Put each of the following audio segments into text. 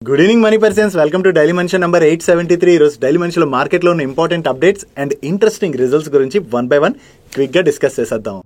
Good evening money persons, welcome to daily మనిషి number 873. ఈరోజు daily మనిషిలో మార్కెట్లో ఉన్న important updates and interesting results గురించి వన్ బై వన్ క్విక్ గా డిస్కస్ చేసేద్దాం.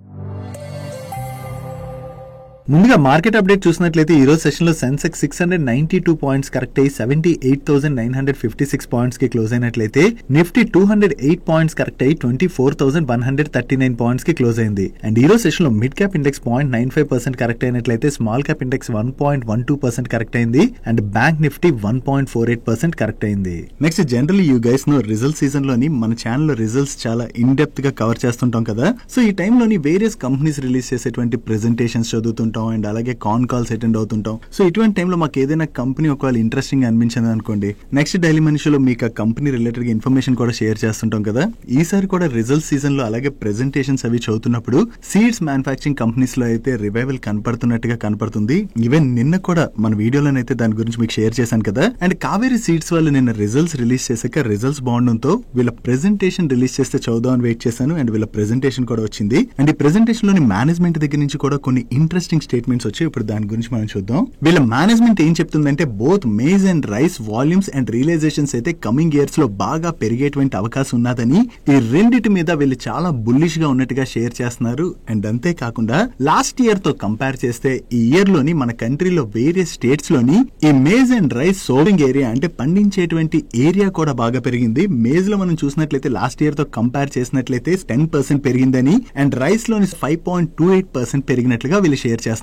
ముందుగా మార్కెట్ అప్డేట్ చూసినట్లయితే ఈ రోజు సెషన్ లో సెన్సెక్స్ 692 పాయింట్స్ కరెక్ట్ అయ్యి 78,956 పాయింట్స్ కి క్లోజ్ అయినట్లయితే నిఫ్టీ 208 పాయింట్స్ కరెక్ట్ అయ్యి 24,139 పాయింట్స్ కి క్లోజ్ అయింది. అండ్ ఈ రోజు సెషన్ లో మిడ్ క్యాప్ ఇండెక్స్ 0.95% కరెక్ట్ అయినట్లయితే స్మాల్ క్యాప్ ఇండెక్స్ 1.12% కరెక్ట్ అయింది. అండ్ బ్యాంక్ నిఫ్టీ 1.48% కరెక్ట్ అయింది. Next generally you guys know result season లోని మన ఛానల్ లో రిజల్ట్స్ చాలా ఇన్ డెప్త్ గా కవర్ చేస్తుంటాం కదా. సో ఈ టైంలోని వేరియస్ కంపెనీస్ రిలీజ్ చేసేటువంటి ప్రెజెంటేషన్స్ చదువుతుంటాం అండ్ అలాగే కాన్ కాల్స్ అటెండ్ అవుతుంటాం. సో ఇటువంటి టైంలో మాకు ఏదైనా కంపెనీ ఒకవేళ ఇంట్రెస్టింగ్ అనిపించింది అనుకోండి, నెక్స్ట్ డైలీ మనిషిలో మీకు ఆ కంపెనీ రిలేటెడ్ గా ఇన్ఫర్మేషన్ కూడా షేర్ చేస్తుంటాం కదా. ఈసారి కూడా రిజల్ట్ సీజన్ లో అలాగే ప్రెజెంటేషన్స్ అవి చదువుతున్నప్పుడు సీడ్స్ మ్యానుఫాక్చరింగ్ కంపెనీస్ లో అయితే రివైవల్ కనపడుతున్నట్టుగా కనపడుతుంది. ఈవెన్ నిన్న కూడా మన వీడియోలోనైతే దాని గురించి మీకు షేర్ చేశాను కదా. అండ్ కావేరీ సీడ్స్ వాళ్ళు నిన్న రిజల్ట్స్ రిలీజ్ చేశాక రిజల్ట్స్ బాగుండడంతో వీళ్ళ ప్రెజెంటేషన్ రిలీజ్ చేస్తే చదువుదామని వెయిట్ చేశాను. అండ్ వీళ్ళ ప్రెజెంటేషన్ కూడా వచ్చింది. అండ్ ఈ ప్రెజెంటేషన్ లోని మేనేజ్మెంట్ దగ్గర నుంచి కూడా కొన్ని ఇంట్రెస్టింగ్ స్టేట్మెంట్స్ వచ్చి ఇప్పుడు దాని గురించి మనం చూద్దాం. వీళ్ళ మేనేజ్మెంట్ ఏం చెప్తుందంటే both maize and rice volumes and realisations అయితే కమింగ్ ఇయర్స్ లో బాగా పెరిగేటువంటి అవకాశం ఉన్నదని, ఈ రెండిటి మీద వీళ్ళు చాలా బుల్లిష్ గా ఉన్నట్టుగా షేర్ చేస్తున్నారు. అండ్ అంతేకాకుండా లాస్ట్ ఇయర్ తో కంపేర్ చేస్తే ఈ ఇయర్ లోని మన కంట్రీలో వేరియస్ స్టేట్స్ లోని ఈ maze and rice sowing area అంటే పండించేటువంటి ఏరియా కూడా బాగా పెరిగింది. మేజ్ లో మనం చూసినట్లయితే లాస్ట్ ఇయర్ తో కంపేర్ చేసినట్లయితే 10% పెరిగిందని, అండ్ రైస్ లోని 5.28% పెరిగినట్లుగా వీళ్ళు షేర్ చేస్తున్నారు.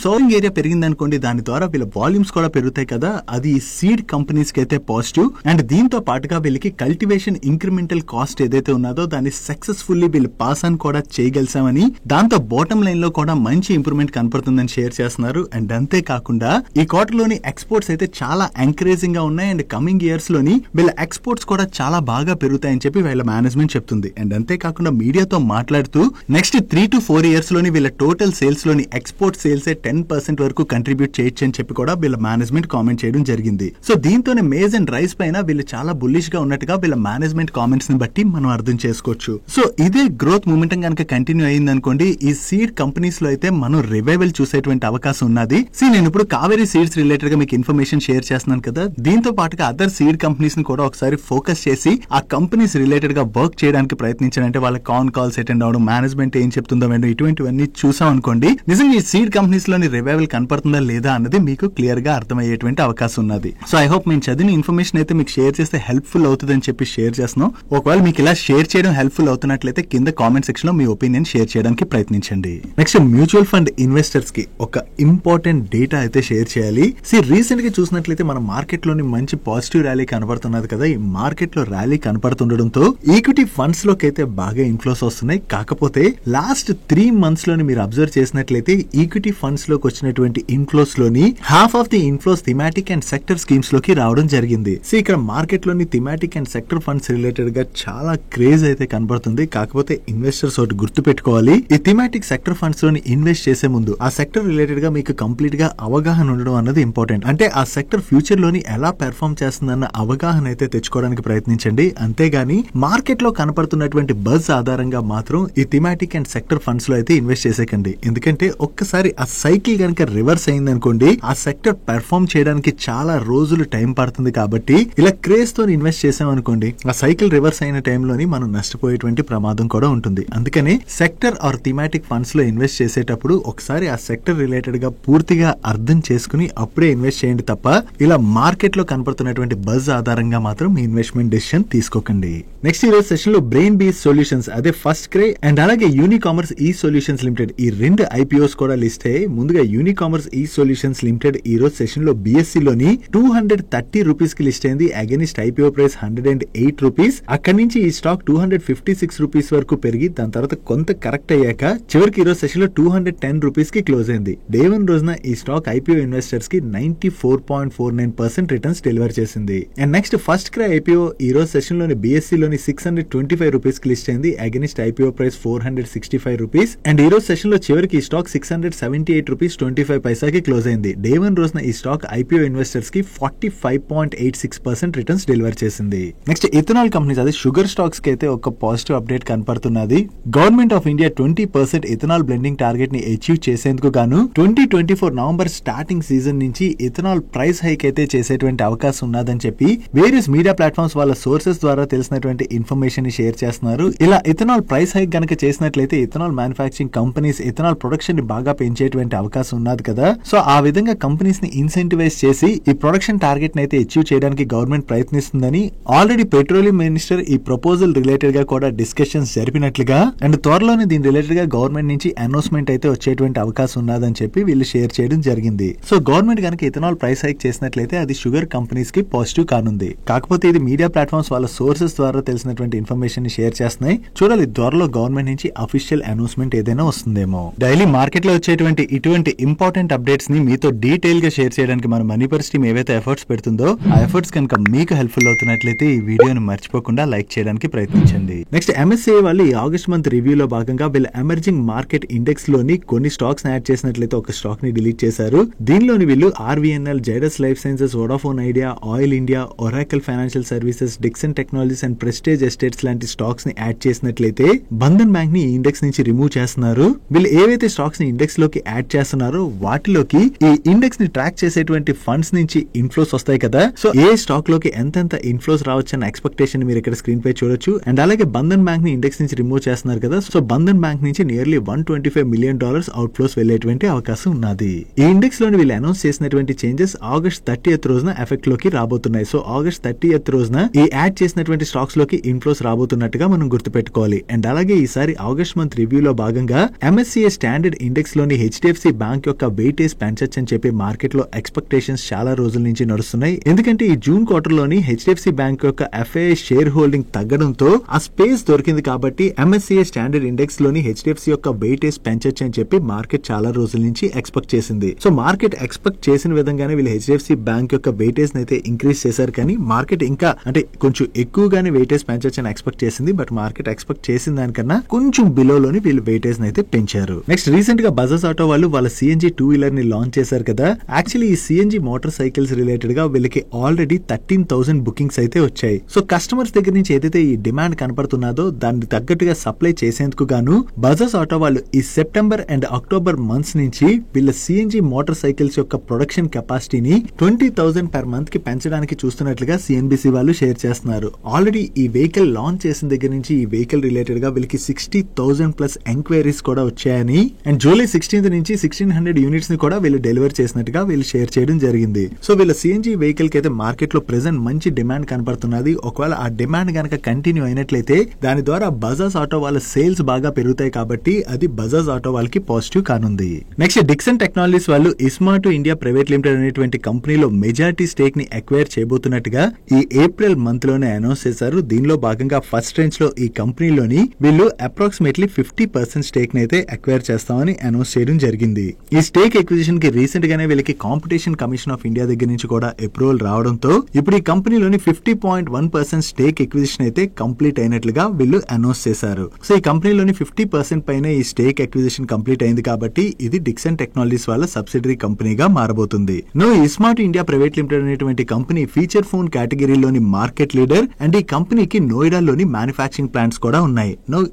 సోవింగ్ ఏరియా పెరిగింది అనుకోండి, దాని ద్వారా వీళ్ళ వాల్యూమ్స్ కూడా పెరుగుతాయి కదా, అది సీడ్ కంపెనీస్ కి అయితే పాజిటివ్. అండ్ దీంతో పాటుగా వీళ్ళకి కల్టివేషన్ ఇంక్రిమెంటల్ కాస్ట్ ఏదైతే ఉన్నదో దాన్ని సక్సెస్ఫుల్లీ వీళ్ళు పాస్ ఆన్ కూడా చేయగలిసామని, దాంతో బాటమ్ లైన్ లో కూడా మంచి ఇంప్రూవ్మెంట్ కనపడుతుందని షేర్ చేస్తున్నారు. అండ్ అంతేకాకుండా ఈ క్వార్టర్ లోని ఎక్స్పోర్ట్స్ అయితే చాలా ఎంకరేజింగ్ గా ఉన్నాయి. అండ్ కమింగ్ ఇయర్స్ లోని వీళ్ళ ఎక్స్పోర్ట్స్ కూడా చాలా బాగా పెరుగుతాయని చెప్పి వీళ్ళ మేనేజ్మెంట్ చెప్తుంది. అండ్ అంతేకాకుండా మీడియాతో మాట్లాడుతూ నెక్స్ట్ 3 to 4 ఇయర్స్ లోని వీళ్ళ టోటల్ సేల్స్ లోని ఎక్స్పోర్ట్ సేల్స్ 10% వరకు కంట్రిబ్యూట్ చేయొచ్చు అని చెప్పి కూడా వీళ్ళ మేనేజ్మెంట్ కామెంట్ చేయడం జరిగింది. సో దీంతోనే మేజ్ అండ్ రైస్ పైన వీళ్ళు చాలా బుల్లిష్ గా ఉన్నట్టుగా వీళ్ళ మేనేజ్మెంట్ కామెంట్స్ ని బట్టి మనం అర్థం చేసుకోవచ్చు. సో ఇదే గ్రోత్ మూమెంటం కనుక కంటిన్యూ అయింది అనుకోండి, ఈ సీడ్ కంపెనీస్ లో అయితే మనం రివైవల్ చూసేటువంటి అవకాశం ఉన్నది. నేను ఇప్పుడు కావేరీ సీడ్స్ రిలేటెడ్ గా మీకు ఇన్ఫర్మేషన్ షేర్ చేస్తున్నాను కదా, దీంతో పాటుగా అదర్ సీడ్ కంపెనీస్ ని కూడా ఒకసారి ఫోకస్ చేసి ఆ కంపెనీస్ రిలేటెడ్ గా వర్క్ చేయడానికి ప్రయత్నించాలంటే వాళ్ళ కాన్ కాల్స్ అటెండ్ అవడం, మేనేజ్మెంట్ ఏం చెప్తుందో వెంటనే ఇటువంటివన్నీ చూసాం అనుకోండి, నిజంగా ఈ సీడ్ కంపెనీస్ లోని రివైవల్ కనపడుతుందా లేదా అన్నది మీకు క్లియర్ గా అర్థమయ్యేటువంటి అవకాశం ఉన్నది. సో ఐ హోప్ మేము చదివిన ఇన్ఫర్మేషన్ అయితే మీకు షేర్ చేస్తే హెల్ప్ఫుల్ అవుతుంది అని చెప్పి షేర్ చేస్తున్నాం. ఒకవేళ మీకు ఇలా షేర్ చేయడం హెల్ప్ఫుల్ అవుతున్నట్లయితే కింద కామెంట్ సెక్షన్ లో మీ ఒపీనియన్ షేర్ చేయడానికి ప్రయత్నించండి. నెక్స్ట్ మ్యూచువల్ ఫండ్ ఇన్వెస్టర్స్ కి ఒక ఇంపార్టెంట్ డేటా అయితే షేర్ చేయాలి. రీసెంట్ గా చూసినట్లయితే మన మార్కెట్ లోని మంచి పాజిటివ్ ర్యాలీ కనబడుతున్నది కదా. ఈ మార్కెట్ లో ర్యాలీ కనపడుతుండడంతో ఈక్విటీ ఫండ్స్ లోకి అయితే బాగా ఇన్ఫ్లోస్ వస్తున్నాయి. కాకపోతే లాస్ట్ 3 months లోని మీరు అబ్జర్వ్ చేసినట్లయితే ఈక్విటీ ఫండ్స్ లోకి వచ్చినటువంటి ఇన్ఫ్లోస్ లోని half of the inflows thematic and sector schemes లోకి రావడం జరిగింది. ఇక్కడ మార్కెట్ లోని thematic and sector funds related గా చాలా క్రేజ్ అయితే కనబడుతుంది. కాకపోతే ఇన్వెస్టర్స్ ఒకటి గుర్తు పెట్టుకోవాలి, ఈ థిమాటిక్ సెక్టర్ ఫండ్స్ లోని ఇన్వెస్ట్ చేసే ముందు ఆ సెక్టర్ రిలేటెడ్ గా మీకు కంప్లీట్ గా అవగాహన ఉండడం అన్నది ఇంపార్టెంట్. అంటే ఆ సెక్టర్ ఫ్యూచర్ లోని ఎలా పెర్ఫార్మ్ చేస్తుందన్న అవగాహన అయితే తెచ్చుకోవడానికి ప్రయత్నించండి. అంతేగాని మార్కెట్ లో కనపడుతున్నటువంటి బజ్ ఆధారంగా మాత్రం ఈ థిమాటిక్ అండ్ సెక్టర్ ఫండ్స్ లో అయితే ఇన్వెస్ట్ చేసేకండి. ఎందుకంటే ఒక్కసారి ఆ సైకిల్ గనక రివర్స్ అయింది అనుకోండి, ఆ సెక్టర్ పెర్ఫార్మ్ చేయడానికి చాలా రోజులు టైం పడుతుంది. కాబట్టి ఇలా క్రేజ్ తో ఇన్వెస్ట్ చేసాం అనుకోండి, ఆ సైకిల్ రివర్స్ అయిన టైంలోని మనం నష్టపోయేటువంటి ప్రమాదం కూడా ఉంటుంది. అందుకని సెక్టర్ ఆర్ థిమాటిక్ ఫండ్స్ లో ఇన్వెస్ట్ చేసేటప్పుడు ఒకసారి ఆ సెక్టర్ రిలేటెడ్ గా పూర్తిగా అర్థం చేసుకుని అప్పుడే ఇన్వెస్ట్ చేయండి తప్ప ఇలా మార్కెట్ లో కనపడుతున్నటువంటి బజ్ ఆధారంగా మాత్రం మీ ఇన్వెస్ట్మెంట్ డెసిషన్ తీసుకోకండి. నెక్స్ట్ ఈ రోజు సెషన్ లో బ్రెయిన్ బీస్ సొల్యూషన్స్ అదే ఫస్ట్ క్రై అండ్ అలాగే యూనికామర్స్ ఈ సొల్యూషన్స్ లిమిటెడ్ ఈ 2 IPOs కూడా లిస్ట్ అయ్యాయి. ముందుగా యూనికామర్స్ ఈ సొల్యూషన్స్ లిమిటెడ్ ఈ రోజు సెషన్ లో BSE లోని 230 రూపీస్ కి లిస్ట్ అయింది. Against IPO price 108 rupees. అక్కడి నుంచి ఈ స్టాక్ 256 రూపీస్ వరకు పెరిగి దాని తర్వాత కొంత కరెక్ట్ అయ్యాక చివరికి ఈ రోజు సెషన్ లో 210 రూపీస్ కి క్లోజ్ అయింది. డే 1 రోజున ఈ స్టాక్ IPO ఇన్వెస్టర్స్ కి 94.49% రిటర్న్స్ డెలివర్ చేసింది. And next first cry IPO ఈ రోజు సెషన్ లోని BSE లోని 625 రూపీస్ కి లిస్ట్ అయింది. Against IPO price 465 rupees. And ఈ రోజు సెషన్ లో చివరికి ఈ స్టాక్ 600 ₹678.25 క్లోజ్ అయింది. డే 1 రోజున ఈ స్టాక్ ఐపీఓ ఇన్వెస్టర్స్ కి 45.86% రిటర్న్స్ డెలివర్ చేసింది. నెక్స్ట్ ఇథనాల్ కంపెనీస్, అదే షుగర్ స్టాక్స్ కి అయితే ఒక పాజిటివ్ అప్డేట్ కనపడుతున్నది. Government of India 20% ethanol blending target ని అచీవ్ చేసేందుకు గాను 2024 నవంబర్ స్టార్టింగ్ సీజన్ నుంచి ఇథనాల్ ప్రైస్ హైక్ అయితే చేసేటువంటి అవకాశం ఉన్నదని చెప్పి వేరియస్ మీడియా ప్లాట్ఫామ్స్ వాళ్ళ సోర్సెస్ ద్వారా తెలిసినటువంటి ఇన్ఫర్మేషన్ ని షేర్ చేస్తున్నారు. ఇలా ఇథనాల్ ప్రైస్ హైక్ గనక చేసినట్లయితే ethanol manufacturing companies ethanol production ని బాగా పెంచేటువంటి అవకాశం ఉన్నది కదా. సో ఆ విధంగా కంపెనీస్ ని ఇన్సెంటివైజ్ చేసి ఈ ప్రొడక్షన్ టార్గెట్ ని అయితే అచీవ్ చేయడానికి గవర్నమెంట్ ప్రయత్నిస్తుందని ఆల్రెడీ పెట్రోలియం మినిస్టర్ ఈ ప్రపోజల్ రిలేటెడ్ గా కూడా డిస్కషన్స్ జరిపినట్లుగా అండ్ త్వరలోనే దీని రిలేటెడ్ గా గవర్నమెంట్ నుంచి అనౌన్స్మెంట్ అయితే వచ్చేటువంటి అవకాశం ఉన్నదని చెప్పి వీళ్ళు షేర్ చేయడం జరిగింది. సో గవర్నమెంట్ కనుక ఇథనాల్ ప్రైస్ హైక్ చేసినట్లయితే అది షుగర్ కంపెనీస్ కి పాజిటివ్ కానుంది. కాకపోతే ఇది మీడియా ప్లాట్ఫామ్స్ వాళ్ళ సోర్సెస్ ద్వారా తెలిసినటువంటి ఇన్ఫర్మేషన్ ని షేర్ చేస్తున్నాయి. చూడాలి త్వరలో గవర్నమెంట్ నుంచి అఫీషియల్ అనౌన్స్మెంట్ ఏదైనా వస్తుందేమో. డైలీ మార్కెట్ లో వచ్చేటువంటి ఇటువంటి ఇంపార్టెంట్ అప్డేట్స్ ని మీతో డీటెయిల్ గా షేర్ చేయడానికి మన మనీపర్స్ టీమ్ ఏవైతే ఎఫర్ట్స్ పెడుతుందో ఆ ఎఫర్ట్స్ కనుక మీకు హెల్ప్ఫుల్ అవుతున్నట్లయితే ఈ వీడియోని మర్చిపోకుండా లైక్ చేయడానికి ప్రయత్నించండి. నెక్స్ట్ MSCI వాళ్ళు ఈ ఆగస్ట్ మంత్ రివ్యూలో భాగంగా వీళ్ళ ఎమర్జింగ్ మార్కెట్ ఇండెక్స్ లోని కొన్ని స్టాక్స్ యాడ్ చేసినట్లయితే ఒక స్టాక్ ని డిలీట్ చేశారు. దీనిలోని వీళ్ళు RVNL, Zydus life sciences, Vodafone idea, oil India, Oracle financial services, Dixon technologies and prestige estates లాంటి స్టాక్స్ ని యాడ్ చేసినట్లయితే బంధన్ బ్యాంక్ ని ఇండెక్స్ నుంచి రిమూవ్ చేస్తున్నారు. వీళ్ళు ఏవైతే స్టాక్స్ ని ఇండెక్స్ లోకి యాడ్ చేస్తున్నారో వాటిలోకి ఈ ఇండెక్స్ ని ట్రాక్ చేసేటువంటి ఫండ్స్ నుంచి ఇన్ఫ్లోస్ వస్తాయి కదా. సో ఏ స్టాక్ లోకి ఎంతెంత ఇన్ఫ్లోస్ రావచ్చు అన్న ఎక్స్పెక్టేషన్ మీరు ఇక్కడ స్క్రీన్ పై చూడొచ్చు. అండ్ అలాగే బంధన్ బ్యాంక్ ని ఇండెక్స్ నుంచి రిమూవ్ చేస్తున్నారు కదా. సో బంధన్ బ్యాంక్ నుంచి నియర్లీ $125 మిలియన్ అవుట్ ఫ్లోస్ వెళ్లేటువంటి అవకాశం ఉన్నది. ఈ ఇండెక్స్ లోని వీళ్ళు అనౌన్స్ చేసినటువంటి చేంజెస్ ఆగస్ట్ 30th రోజున ఎఫెక్ట్ లోకి రాబోతున్నాయి. సో ఆగస్ట్ 30th రోజున ఈ యాడ్ చేసినటువంటి స్టాక్స్ లోకి ఇన్ఫ్లోస్ రాబోతున్నట్టుగా మనం గుర్తుపెట్టుకోవాలి. అండ్ అలాగే ఈసారి ఆగస్ట్ మంత్ రివ్యూలో భాగంగా MSCI స్టాండర్డ్ ఇండెక్స్ లోని HDFC బ్యాంక్ యొక్క వెయిటేజ్ పెంచొచ్చని చెప్పి మార్కెట్ లో ఎక్స్పెక్టేషన్స్ చాలా రోజుల నుంచి నడుస్తున్నాయి. ఎందుకంటే ఈ జూన్ క్వార్టర్ లోని HDFC బ్యాంక్ యొక్క FII షేర్ హోల్డింగ్ తగ్గడంతో ఆ స్పేస్ దొరికింది కాబట్టి MSCI స్టాండర్డ్ ఇండెక్స్ లోని HDFC యొక్క వెయిటేజ్ పెంచొచ్చని చెప్పి మార్కెట్ చాలా రోజుల నుంచి ఎక్స్పెక్ట్ చేసింది. సో మార్కెట్ ఎక్స్పెక్ట్ చేసిన విధంగానే వీళ్ళు HDFC బ్యాంక్ యొక్క వెయిటేజ్ అయితే ఇంక్రీజ్ చేశారు. కానీ మార్కెట్ ఇంకా అంటే కొంచెం ఎక్కువగానే వెయిటేజ్ పెంచొచ్చని ఎక్స్పెక్ట్ చేసింది. బట్ మార్కెట్ ఎక్స్పెక్ట్ చేసిన దానికన్నా కొంచెం బిలోలోని వీళ్ళు వెయిటేజ్ అయితే పెంచారు. నెక్స్ట్ రీసెంట్ గా బజాజ్ ఆటో వాళ్ళు వాళ్ళ CNG 2-wheeler ని లాంచ్ చేశారు కదా. యాక్చువల్లీ ఈ CNG మోటార్ సైకిల్స్ రిలేటెడ్ గా వీళ్ళకి ఆల్రెడీ 13,000 బుకింగ్స్ అయితే వచ్చాయి. సో కస్టమర్స్ దగ్గర నుంచి ఏదైతే ఈ డిమాండ్ కనపడుతున్నదో దానికి తగ్గట్టుగా సప్లై చేసేందుకు గాను బజాజ్ ఆటో వాళ్ళు ఈ సెప్టెంబర్ అండ్ అక్టోబర్ మంత్స్ నుంచి వీళ్ళ CNG మోటార్ సైకిల్స్ యొక్క ప్రొడక్షన్ కెపాసిటీని 20,000 per month కి పెంచడానికి చూస్తున్నట్లుగా CNBC వాళ్ళు షేర్ చేస్తున్నారు. ఆల్రెడీ ఈ వెహికల్ లాంచ్ చేసిన దగ్గర నుంచి ఈ వెహికల్ రిలేటెడ్ గా వీళ్ళకి 60,000+ ఎంక్వైరీస్ కూడా వచ్చాయని అండ్ జూలై 16th నుంచి 1,600 యూనిట్స్ ని కూడా వీళ్ళు డెలివర్ చేసినట్టుగా వీళ్ళు షేర్ చేయడం జరిగింది. సో వీళ్ళ CNG వెహికల్ కి అయితే మార్కెట్ లో ప్రెసెంట్ మంచి డిమాండ్ కనపడుతున్నది. ఒకవేళ ఆ డిమాండ్ గనక కంటిన్యూ అయినట్లయితే దాని ద్వారా బజాజ్ ఆటో వాళ్ళ సేల్స్ బాగా పెరుగుతాయి కాబట్టి అది బజాజ్ ఆటో వాళ్ళకి పాజిటివ్ కానుంది. నెక్స్ట్ డిక్సన్ టెక్నాలజీస్ వాళ్ళు ఇస్మార్ట్ ఇండియా ప్రైవేట్ లిమిటెడ్ అనేటువంటి కంపెనీలో మెజారిటీ స్టేక్ ని అక్వైర్ చేయబోతున్నట్టుగా ఈ ఏప్రిల్ మంత్ లోనే అనౌన్స్ చేశారు. దీనిలో భాగంగా ఫస్ట్ రేంజ్ లో ఈ కంపెనీలోని వీళ్ళు అప్రాక్సిమేట్లీ 50% స్టేక్ ని అయితే అక్వైర్ చేస్తామని అనౌన్స్ చేయడం జరిగింది. ఈ స్టేక్ ఎక్విజిషన్ కి రీసెంట్ గానే వీళ్ళకి కాంపిటీషన్ కమిషన్ ఆఫ్ ఇండియా దగ్గర నుంచి కూడా అప్రూవల్ రావడంతో ఇప్పుడు ఈ కంపెనీలోని 50.1% స్టేక్ ఎక్విజిషన్ అయితే కంప్లీట్ అయినట్లుగా వీళ్ళు అనౌన్స్ చేశారు. సో ఈ కంపెనీలోని 50% పైన ఈ స్టేక్ ఎక్విజిషన్ కంప్లీట్ అయింది కాబట్టి ఇది డిక్సన్ టెక్నాలజీస్ వాళ్ళ సబ్సిడరీ కంపెనీగా మారబోతుంది. ఇస్మార్ట్ ఇండియా ప్రైవేట్ లిమిటెడ్ అనేటువంటి కంపెనీ ఫీచర్ ఫోన్ కేటగిరీలోని మార్కెట్ లీడర్ అండ్ ఈ కంపెనీకి నోయిడాలోని మ్యానుఫ్యాక్చరింగ్ ప్లాంట్స్ కూడా ఉన్నాయి.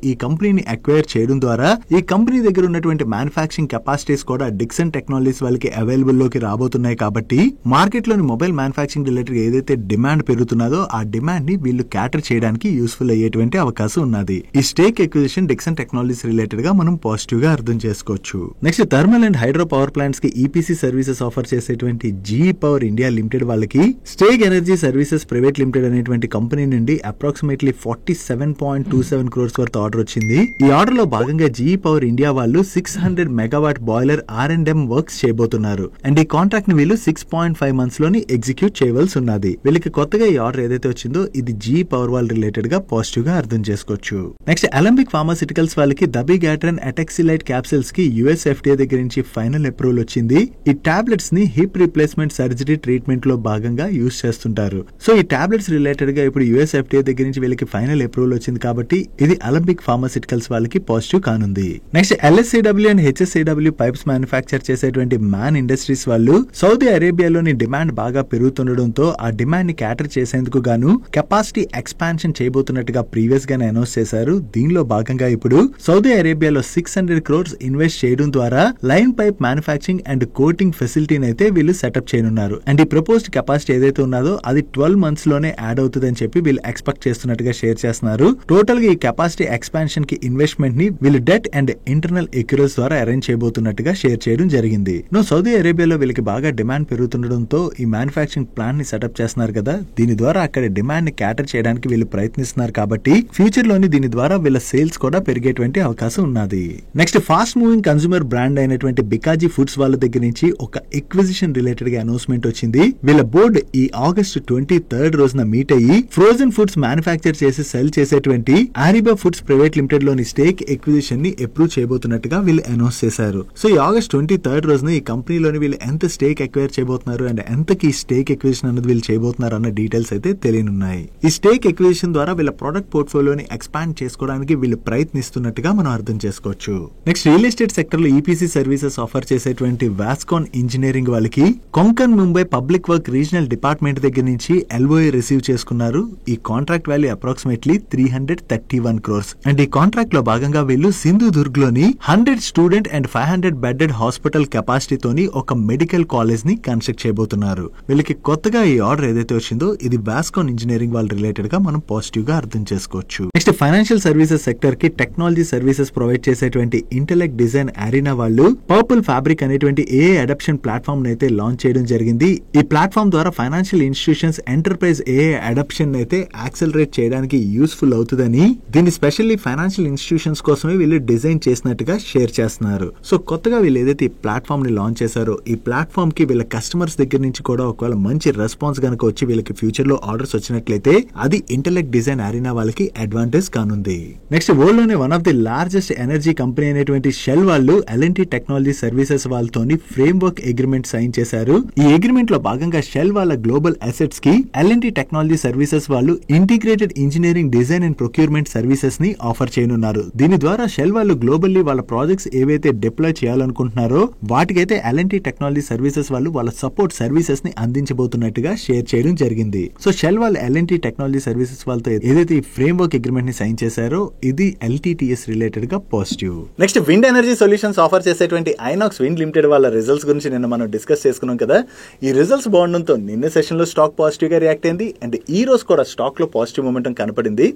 ఈ కంపెనీని అక్వైర్ చేయడం ద్వారా ఈ కంపెనీ దగ్గర ఉన్నటువంటి మ్యానుఫ్యాక్చరింగ్ కెపాసిటీస్ కూడా డిక్సన్ టెక్నాలజీస్ వాళ్ళకి అవైలబుల్ లోకి రాబోతున్నాయి కాబట్టి మార్కెట్ లోని మొబైల్ మ్యానుఫ్యాక్చరింగ్ రిలేటెడ్ ఏదైతే డిమాండ్ పెరుగుతున్నదో ఆ డిమాండ్ ని వీళ్ళు క్యాటర్ చేయడానికి యూస్ఫుల్ అయ్యేటువంటి అవకాశం ఉన్నది. ఈ stake acquisition Dixon technologies related గా మనం పాజిటివ్ గా అర్థం చేసుకోవచ్చు. Next thermal and hydro power plants కి EPC సర్వీసెస్ ఆఫర్ చేసేటువంటి GE పవర్ ఇండియా లిమిటెడ్ వాళ్ళకి stake energy services private limited అనేటువంటి కంపెనీ నుండి అప్రాక్సిమేట్లీ 47.27 crores వర్త్ ఆర్డర్ వచ్చింది. ఈ ఆర్డర్ లో భాగంగా GE పవర్ ఇండియా వాళ్ళు 600 మెగావాట్ బాయిలర్ R&M వర్క్స్ చేయబోతున్నారు. అండ్ ఈ కాంట్రాక్ట్ ని వీళ్ళు 6.5 months లోని ఎగ్జిక్యూట్ చేయవలసి ఉన్నది. వీళ్ళకి కొత్తగా ఈ ఆర్డర్ ఏదైతే వచ్చిందో ఇది GE పవర్ వాళ్ళ రిలేటెడ్ గా పాజిటివ్ గా అర్థం చేసుకోవచ్చు. నెక్స్ట్ అలంబిక్ ఫార్మాసిటికల్స్ వాళ్ళకి దబిగాట్రన్ అటాక్సిలైట్ క్యాప్సిల్స్ కి US FDA దగ్గర నుంచి ఫైనల్ అప్రూవల్ వచ్చింది. ఈ టాబ్లెట్స్ ని హిప్ రీప్లేస్మెంట్ సర్జరీ ట్రీట్మెంట్ లో భాగంగా యూజ్ చేస్తుంటారు. సో ఈ టాబ్లెట్స్ రిలేటెడ్ గా ఇప్పుడు US FDA దగ్గర నుంచి వీళ్ళకి ఫైనల్ అప్రూవల్ వచ్చింది కాబట్టి ఇది అలంబిక్ ఫార్మాసిటికల్స్ వాళ్ళకి పాజిటివ్ కానుంది. Next LSCW and HSAW pipes manufacture చేసేటువంటి మ్యాన్ ఇండస్ట్రీస్ వాళ్ళు సౌదీ అరేబియాలోని డిమాండ్ బాగా పెరుగుతుండడంతో ఆ డిమాండ్ ని క్యాటర్ చేసేందుకు గాను కెపాసిటీ ఎక్స్పాన్షన్ చేయబోతున్నట్టుగా ప్రీవియస్ గానే అనౌన్స్ చేశారు. దీనిలో భాగంగా ఇప్పుడు సౌదీ అరేబియాలో 600 crores ఇన్వెస్ట్ చేయడం ద్వారా line pipe manufacturing and coating ఫెసిలిటీని అయితే వీళ్ళు సెటప్ చేయనున్నారు. అండ్ ఈ ప్రపోజ్డ్ కెపాసిటీ ఏదైతే ఉన్నదో అది 12 months లోనే యాడ్ అవుతుందని చెప్పి వీళ్ళు ఎక్స్పెక్ట్ చేస్తున్నట్టుగా షేర్ చేస్తున్నారు. టోటల్ గా ఈ కెపాసిటీ ఎక్స్పాన్షన్ కి ఇన్వెస్ట్మెంట్ ని వీళ్ళు డెట్ అండ్ ఇంటర్నల్ ఎక్యూరల్స్ ద్వారా అరేంజ్ చేయబోతున్నట్టుగా షేర్ చేయడం జరిగింది. సౌదీ అరేబియాలో వీళ్ళకి బాగా డిమాండ్ పెరుగుతుండడంతో ఈ మ్యానుఫ్యాక్చరింగ్ ప్లాంట్ ని సెటప్ చేస్తున్నారు కదా, దీని ద్వారా అక్కడ డిమాండ్ ని క్యాటర్ చేయడానికి వీళ్ళు ప్రయత్నిస్తున్నారు కాబట్టి ఫ్యూచర్ లోని దీని ద్వారా వీళ్ళ సేల్స్ కూడా పెరిగేటువంటి అవకాశం ఉన్నది. Next fast moving consumer brand అయినటువంటి బికాజీ ఫుడ్స్ వాళ్ళ దగ్గర నుంచి ఒక ఎక్విజిషన్ రిలేటెడ్ గా అనౌన్స్మెంట్ వచ్చింది. వీళ్ళ బోర్డు ఈ ఆగస్ట్ 23rd రోజున మీట్ అయ్యి ఫ్రోజన్ ఫుడ్స్ మ్యానుఫ్యాక్చర్ చేసి సెల్ చేసేటువంటి ఆరిబా ఫుడ్స్ ప్రైవేట్ లిమిటెడ్ లోని స్టేక్ ఎక్విజిషన్ ని అప్రూవ్ చేయబోతున్నట్టుగా వీళ్ళు అనౌన్స్ చేశారు. సో ఈ ఆగస్ట్ 23rd రోజున ఈ కంపెనీలోని వీళ్ళు ఎంత స్టేక్ ఎక్వైర్ చేయబోతున్నారు అండ్ ఎంతకి స్టేక్ ఎక్విజిషన్ అన్నది వీళ్ళు చేయబోతున్నారు అన్న డీటెయిల్స్ అయితే తెలియనున్నాయి. ఈ స్టేక్ ఎక్విజిషన్ ద్వారా వీళ్ళ ప్రొడక్ట్ పోర్ట్ఫోలియోని ఎక్స్పాండ్ చేసుకోవడానికి వీళ్ళు ప్రయత్నిస్తున్నట్టుగా మనం అర్థం చేసుకోవచ్చు. నెక్స్ట్ రియల్ ఎస్టేట్ సెక్టర్ లో ఈపీసీ సర్వీసెస్ ఆఫర్ చేసేటువంటి వాస్కాన్ ఇంజనీరింగ్ వాళ్ళకి Konkan Mumbai public work regional department దగ్గర నుంచి ఎల్ఓఏ రిసీవ్ చేసుకున్నారు. ఈ contract value approximately 331 crores. And ఈ కాంట్రాక్ట్ లో భాగంగా వీళ్ళు సింధుదుర్గ్ లోని 100 స్టూడెంట్ అండ్ 500 బెడెడ్ హాస్పిటల్ కెపాసిటీతోని ఒక మెడికల్ కాలేజ్ ని కన్స్ట్రక్ట్ చేయబోతున్నారు. వీళ్ళకి కొత్తగా ఈ ఆర్డర్ ఏదైతే వచ్చిందో ఇది వాస్కాన్ ఇంజనీరింగ్ వాళ్ళ రిలేటెడ్ గా మనం పాజిటివ్ గా అర్థం చేసుకోవచ్చు. నెక్స్ట్ ఫైనాన్షియల్ సర్వీసెస్ సెక్టర్ కి టెక్నాలజీ సర్వీసెస్ ప్రొవైడ్ చేసేటువంటి ఇంటెలెక్ట్ డిజైన్ అరీనా వాళ్ళు పర్పుల్ ఫ్యాబ్రిక్ అనేటువంటి ఏఐ అడాప్షన్ ప్లాట్ఫామ్ అయితే లాంచ్ చేయడం జరిగింది. ఈ ప్లాట్ఫామ్ ద్వారా financial institutions enterprise AI adoption అయితే యాక్సెలరేట్ చేయడానికి యూస్ఫుల్ అవుతుందని దీన్ని స్పెషల్లీ ఫైనాన్షియల్ ఇన్స్టిట్యూషన్స్ కోసమే వీళ్ళు డిజైన్ చేసినట్టుగా షేర్ చేస్తున్నారు. సో కొత్తగా వీళ్ళు ఏదైతే ఈ ప్లాట్ఫామ్ ని లాంచ్ చేశారో ఈ ప్లాట్ఫామ్ కి వీళ్ళ కస్టమర్స్ దగ్గర నుంచి కూడా ఒకవేళ మంచి రెస్పాన్స్ గనక వచ్చి వీళ్ళకి ఫ్యూచర్ లో ఆర్డర్స్ వచ్చినట్లయితే అది ఇంటెలెక్ట్ డిజైన్ అరీనా వాళ్ళకి అడ్వాంటేజ్ కానుంది. నెక్స్ట్ వరల్డ్ లోనే one of the largest energy company అయినటువంటి షెల్ వాళ్ళు ఎల్ఎన్టీ టెక్నాలజీ సర్వీసెస్ వాళ్ళతోని ఫ్రేమ్ వర్క్ అగ్రిమెంట్ సైన్ చేశారు. ఈ అగ్రిమెంట్ లో భాగంగా షెల్ వాళ్ళ గ్లోబల్ అసెట్స్ కి ఎల్ఎన్టీ టెక్నాలజీ సర్వీసెస్ వాళ్ళు integrated engineering design and procurement services ని ఆఫర్ చేయనున్నారు. దీని ద్వారా షెల్ వాళ్ళు గ్లోబల్లీ వాళ్ళ ప్రాజెక్ట్స్ ఏవైతే డిప్లాయ్ చేయాలనుకుంటున్నారో వాటికైతే ఎల్ఎన్టీ టెక్నాలజీ సర్వీసెస్ వాళ్ళు వాళ్ళ సపోర్ట్ సర్వీసెస్ ని అందించబోతున్నట్టుగా షేర్ చేయడం జరిగింది. సో షెల్ వాళ్ళు ఎల్ఎన్టీ టెక్నాలజీ సర్వీసెస్ వాళ్ళతో ఏదైతే ఈ ఫ్రేమ్ వర్క్ అగ్రిమెంట్ ని సైన్ చేశారో ఇది ఎల్టీటీఎస్ రిలేటెడ్ గా positive. Next wind energy solutions offer చేసేటువంటి ఐనాక్స్ విండ్ లిమిటెడ్ వాళ్ళ రిజల్ట్స్ గురించి నిన్న మనం డిస్కస్ చేసుకున్నాం కదా. ఈ రిజల్ట్స్ బాగుండడంతో నిన్న సెషన్ లో స్టాక్ పాజిటివ్ గా రియాక్ట్ అయింది అండ్ ఈ రోజు కూడా స్టాక్ లో పాజిటివ్ మొమెంటం కనపడింది.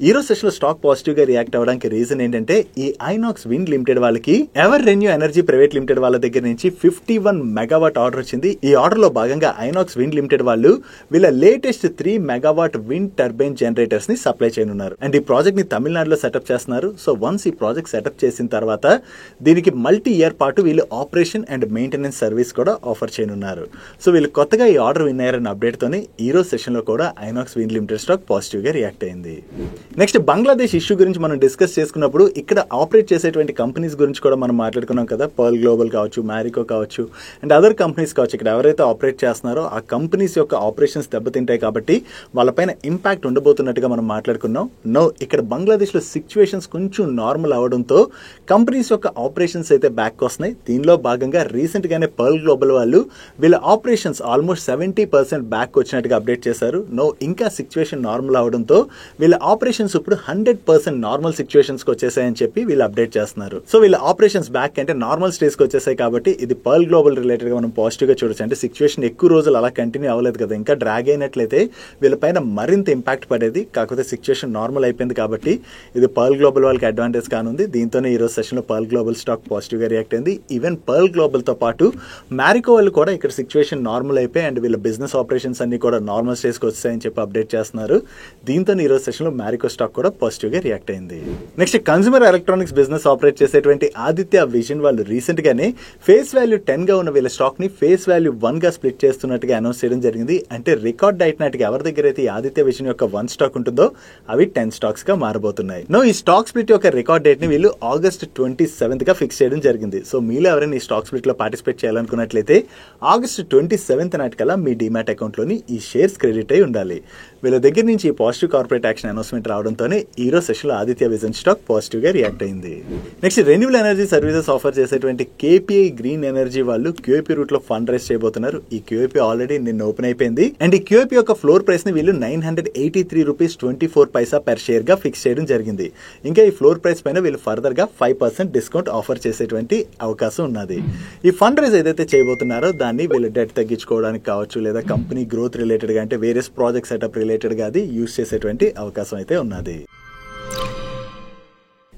ఈ రోజు సెషన్ లో స్టాక్ పాజిటివ్ గా రియాక్ట్ అవడానికి రీజన్ ఏంటంటే ఈ ఐనాక్స్ విండ్ లిమిటెడ్ వాళ్ళకి ever renew energy private limited వాళ్ళ దగ్గర నుంచి 51 మెగావాట్ ఆర్డర్ వచ్చింది. ఈ ఆర్డర్ లో భాగంగా ఐనాక్స్ విండ్ లిమిటెడ్ వాళ్ళు వీళ్ళ latest 3 megawatt wind turbine generators ని సప్లై చేయనున్నారు అండ్ ఈ ప్రాజెక్ట్ ని తమిళనాడులో సెటప్ చేస్తున్నారు. సో వన్స్ ఈ ప్రాజెక్ట్ సెటప్ చేసిన తర్వాత దీనికి మల్టీ ఇయర్ పాటు వీళ్ళు ఆపరేషన్ అండ్ మెయింటెనెన్స్ సర్వీస్ కూడా ఆఫర్ చేయనున్నారు. సో వీళ్ళు కొత్తగా ఈ ఆర్డర్ విన్ అయ్యారన్న అప్డేట్ తోని ఈ రోజు సెషన్ లో కూడా INOX wind limited stock positive గా రియాక్ట్ అయింది. నెక్స్ట్ బంగ్లాదేశ్ ఇష్యూ గురించి మనం డిస్కస్ చేసుకున్నప్పుడు ఇక్కడ ఆపరేట్ చేసేటువంటి కంపెనీస్ గురించి కూడా మనం మాట్లాడుకున్నాం కదా. పర్ల్ గ్లోబల్ కావచ్చు, మ్యారికో కావచ్చు అండ్ అదర్ కంపెనీస్ కావచ్చు. ఇక్కడ ఎవరైతే ఆపరేట్ చేస్తున్నారో ఆ కంపెనీస్ యొక్క ఆపరేషన్స్ దెబ్బతింటాయి కాబట్టి వాళ్ళపైన ఇంపాక్ట్ ఉండబోతున్నట్టుగా మనం మాట్లాడుకున్నాం. నో ఇక్కడ బంగ్లాదేశ్ లో సిచ్యువేషన్స్ కొంచెం నార్మల్ అవడంతో కంపెనీస్ యొక్క ఆపరేషన్స్ అయితే బ్యాక్ వస్తున్నాయి. దీనిలో భాగంగా రీసెంట్ గానే పర్ల్ గ్లోబల్ వాళ్ళు వీళ్ళ ఆపరేషన్స్ ఆల్మోస్ట్ 70% బ్యాక్ వచ్చినట్టుగా అప్డేట్ చేశారు. నో ఇంకా సిచ్యువేషన్ నార్మల్ అవడంతో వీళ్ళ ఆపరేషన్స్ ఇప్పుడు 100% నార్మల్ సిచ్యువేషన్స్ కి వచ్చేసాయని చెప్పి వీళ్ళు అప్డేట్ చేస్తున్నారు. సో వీళ్ళ ఆపరేషన్స్ బ్యాక్ అంటే నార్మల్ స్టేజ్ కి వచ్చేసాయి కాబట్టి ఇది పర్ల్ గ్లోబల్ రిలేటెడ్ గా మనం పాజిటివ్ గా చూడొచ్చు. అంటే సిచ్యువేషన్ ఎక్కువ రోజులు అలా కంటిన్యూ అవ్వలేదు కదా, ఇంకా డ్రాగ్ అయినట్లయితే వీళ్ళపైన మరింత ఇంపాక్ట్ పడేది. కాకపోతే సిచ్యువేషన్ నార్మల్ అయిపోయింది కాబట్టి ఇది పర్ల్ గ్లోబల్ వాళ్ళకి అడ్వాంటేజ్ కానుంది. దీంతోనే ఈ రోజు సెషన్ లో పర్ల్ గ్లోబల్ స్టాక్ పాజిటివ్ గా రియాక్ట్ అయింది. ఈవెన్ పర్ల్ గ్లోబల్ తో పాటు మ్యారికో వాళ్ళు కూడా ఇక్కడ సిచ్యువేషన్ నార్మల్ అయిపోయి అండ్ వీళ్ళ బిజినెస్ ఆపరేషన్స్ అన్ని కూడా నార్మల్ స్టేజ్ కి వచ్చాయని చెప్పి అప్డేట్ చేస్తున్నారు. దీంతో ఈ రోజు సెషన్ లో మ్యారికో స్టాక్ కూడా పాజిటివ్ గా రియాక్ట్ అయింది. Next consumer electronics business operate చేసేటువంటి ఆదిత్య విజన్ వాళ్ళు రీసెంట్ గానే ఫేస్ వాల్యూ 10 గా ఉన్న వీళ్ళ స్టాక్ ని ఫేస్ వాల్యూ 1 గా స్ప్లిట్ చేస్తున్నట్టుగా అనౌన్స్ చేయడం జరిగింది. అంటే రికార్డ్ డైట్ నాటికి ఎవరి దగ్గర అయితే ఈ ఆదిత్య విజన్ యొక్క 1 స్టాక్ ఉంటుందో అవి 10 స్టాక్స్ గా మారబోతున్నాయి. నో ఈ స్టాక్ స్ప్లిట్ యొక్క రికార్డ్ డేట్ ని వీళ్ళు ఆగస్ట్ 27th గా ఫిక్స్ చేయడం జరిగింది. సో మీలో ఎవరైనా ఈ స్టాక్ స్ప్లిట్ లో పార్టిసిపేట్ చేయాలనుకున్నట్లయితే ఆగస్ట్ 27th నాటికల్లా మీ డిమాట్ అకౌంట్ లోని ఈ షేర్స్ క్రెడిట్ అయి ఉండాలి. వీళ్ళ దగ్గర నుంచి పాజిటివ్ కార్పొరేట్ యాక్షన్ అనౌన్స్మెంట్ రావడంతోనే ఈ రోజు సెషన్ లో ఆదిత్య విజన్ స్టాక్ పాజిటివ్ గా రియాక్ట్ అయింది. Next renewable energy services offer చేసేటువంటి కేపీఐ గ్రీన్ ఎనర్జీ వాళ్ళు క్యూఐపీ రూట్ లో ఫండ్ రైజ్ చేయబోతున్నారు. ఈ క్యూఐపీ ఆల్రెడీ నిన్న ఓపెన్ అయిపోయింది అండ్ ఈ క్యూఐపీ యొక్క ఫ్లోర్ ప్రైస్ ని వీళ్ళు 983 రూపీస్ 24 పైసా పెర్ షేర్ గా ఫిక్స్ చేయడం జరిగింది. ఇంకా ఈ ఫ్లోర్ ప్రైస్ పైన వీళ్ళు ఫర్దర్ గా 5% డిస్కౌంట్ ఆఫర్ చేసేటువంటి అవకాశం ఉన్నది. ఈ ఫండ్ రైజ్ ఏదైతే చేయబోతున్నారో దాన్ని వీళ్ళు డెట్ తగ్గించుకోవడానికి కావచ్చు, లేదా కంపెనీ గ్రోత్ రిలేటెడ్ గా అంటే వేరియస్ ప్రాజెక్ట్ సెటప్ రిలేటెడ్ గా అది యూజ్ చేసేటువంటి అవకాశం అయితే ఉన్నది.